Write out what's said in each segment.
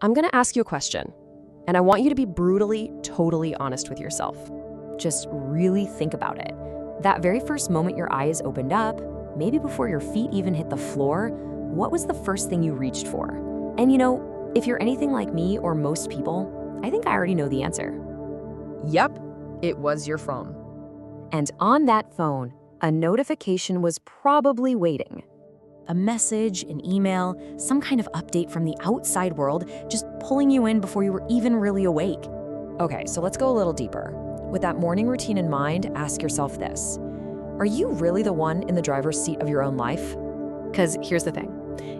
I'm going to ask you a question, and I want you to be brutally, totally honest with yourself. Just really think about it. That very first moment your eyes opened up, maybe before your feet even hit the floor, what was the first thing you reached for? And if you're anything like me or most people, I think I already know the answer. Yep, it was your phone. And on that phone, a notification was probably waiting. A message, an email, some kind of update from the outside world, just pulling you in before you were even really awake. Okay, so let's go a little deeper. With that morning routine in mind, ask yourself this. Are you really the one in the driver's seat of your own life? Because here's the thing.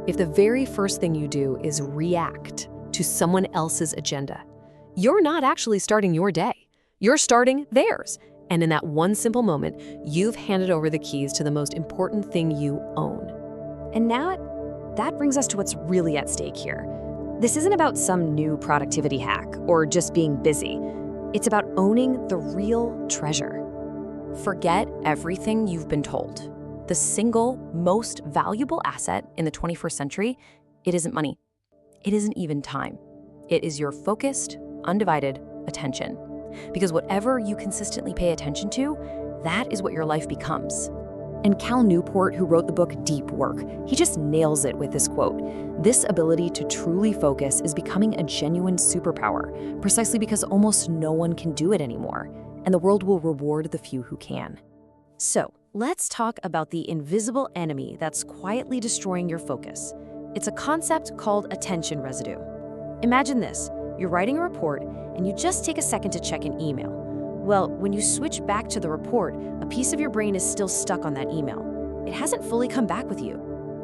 If the very first thing you do is react to someone else's agenda, you're not actually starting your day. You're starting theirs. And in that one simple moment, you've handed over the keys to the most important thing you own. And now that brings us to what's really at stake here. This isn't about some new productivity hack or just being busy. It's about owning the real treasure. Forget everything you've been told. The single most valuable asset in the 21st century, it isn't money. It isn't even time. It is your focused, undivided attention. Because whatever you consistently pay attention to, that is what your life becomes. And Cal Newport, who wrote the book Deep Work, he just nails it with this quote. This ability to truly focus is becoming a genuine superpower, precisely because almost no one can do it anymore, and the world will reward the few who can. So, let's talk about the invisible enemy that's quietly destroying your focus. It's a concept called attention residue. Imagine this. You're writing a report, and you just take a second to check an email. Well, when you switch back to the report, a piece of your brain is still stuck on that email. It hasn't fully come back with you.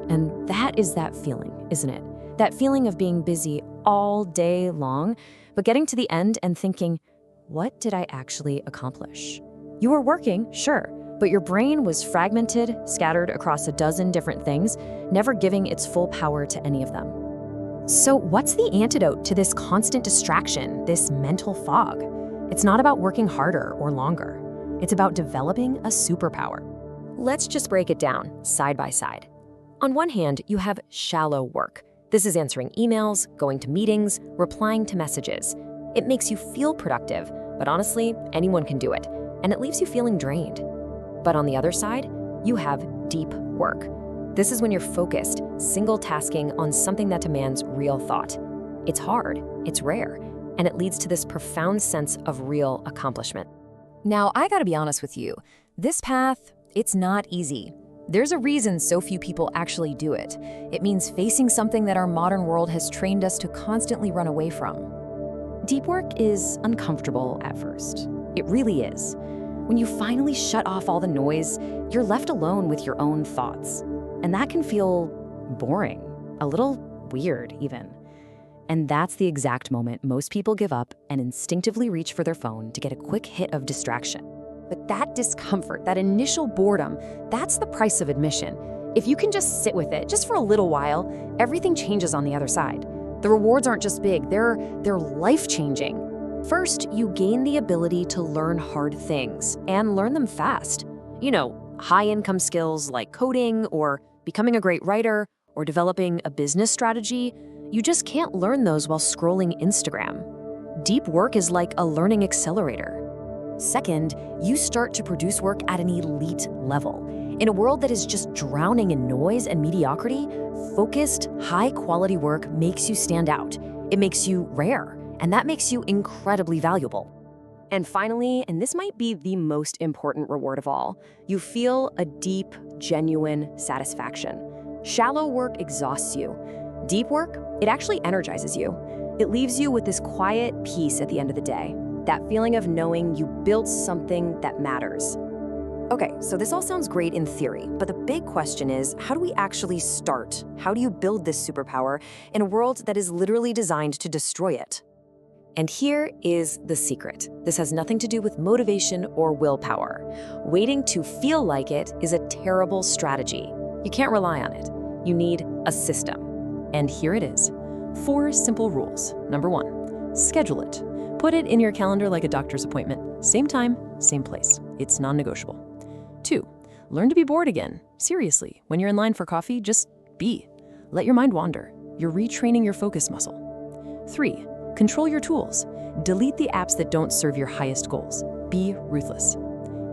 And that is that feeling, isn't it? That feeling of being busy all day long, but getting to the end and thinking, what did I actually accomplish? You were working, sure, but your brain was fragmented, scattered across a dozen different things, never giving its full power to any of them. So what's the antidote to this constant distraction, this mental fog? It's not about working harder or longer. It's about developing a superpower. Let's just break it down side by side. On one hand, you have shallow work. This is answering emails, going to meetings, replying to messages. It makes you feel productive, but honestly, anyone can do it, and it leaves you feeling drained. But on the other side, you have deep work. This is when you're focused, single-tasking on something that demands real thought. It's hard, it's rare, and it leads to this profound sense of real accomplishment. Now, I gotta be honest with you. This path, it's not easy. There's a reason so few people actually do it. It means facing something that our modern world has trained us to constantly run away from. Deep work is uncomfortable at first. It really is. When you finally shut off all the noise, you're left alone with your own thoughts. And that can feel boring, a little weird even. And that's the exact moment most people give up and instinctively reach for their phone to get a quick hit of distraction. But that discomfort, that initial boredom, that's the price of admission. If you can just sit with it, just for a little while, everything changes on the other side. The rewards aren't just big, they're life-changing. First, you gain the ability to learn hard things and learn them fast. High-income skills like coding or becoming a great writer or developing a business strategy. You just can't learn those while scrolling Instagram. Deep work is like a learning accelerator. Second, you start to produce work at an elite level. In a world that is just drowning in noise and mediocrity, focused, high-quality work makes you stand out. It makes you rare, and that makes you incredibly valuable. And finally, and this might be the most important reward of all, you feel a deep, genuine satisfaction. Shallow work exhausts you. Deep work, it actually energizes you. It leaves you with this quiet peace at the end of the day, that feeling of knowing you built something that matters. Okay, so this all sounds great in theory, but the big question is, how do we actually start? How do you build this superpower in a world that is literally designed to destroy it? And here is the secret. This has nothing to do with motivation or willpower. Waiting to feel like it is a terrible strategy. You can't rely on it. You need a system. And here it is. 4 simple rules. Number 1, schedule it. Put it in your calendar like a doctor's appointment. Same time, same place. It's non-negotiable. 2, learn to be bored again. Seriously, when you're in line for coffee, just be. Let your mind wander. You're retraining your focus muscle. 3. Control your tools. Delete the apps that don't serve your highest goals. Be ruthless.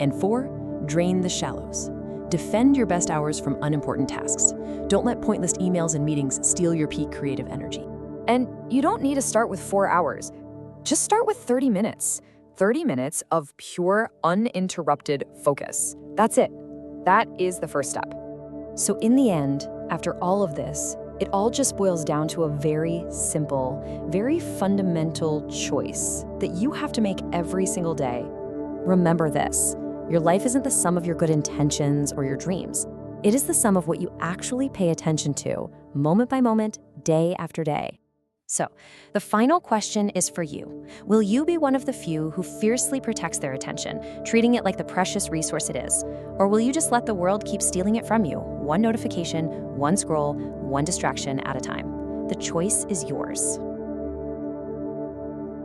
And 4. Drain the shallows. Defend your best hours from unimportant tasks. Don't let pointless emails and meetings steal your peak creative energy. And you don't need to start with 4 hours. Just start with 30 minutes. 30 minutes of pure, uninterrupted focus. That's it. That is the first step. So in the end, after all of this, it all just boils down to a very simple, very fundamental choice that you have to make every single day. Remember this, your life isn't the sum of your good intentions or your dreams. It is the sum of what you actually pay attention to, moment by moment, day after day. So, the final question is for you. Will you be one of the few who fiercely protects their attention, treating it like the precious resource it is? Or will you just let the world keep stealing it from you, one notification, one scroll, one distraction at a time? The choice is yours.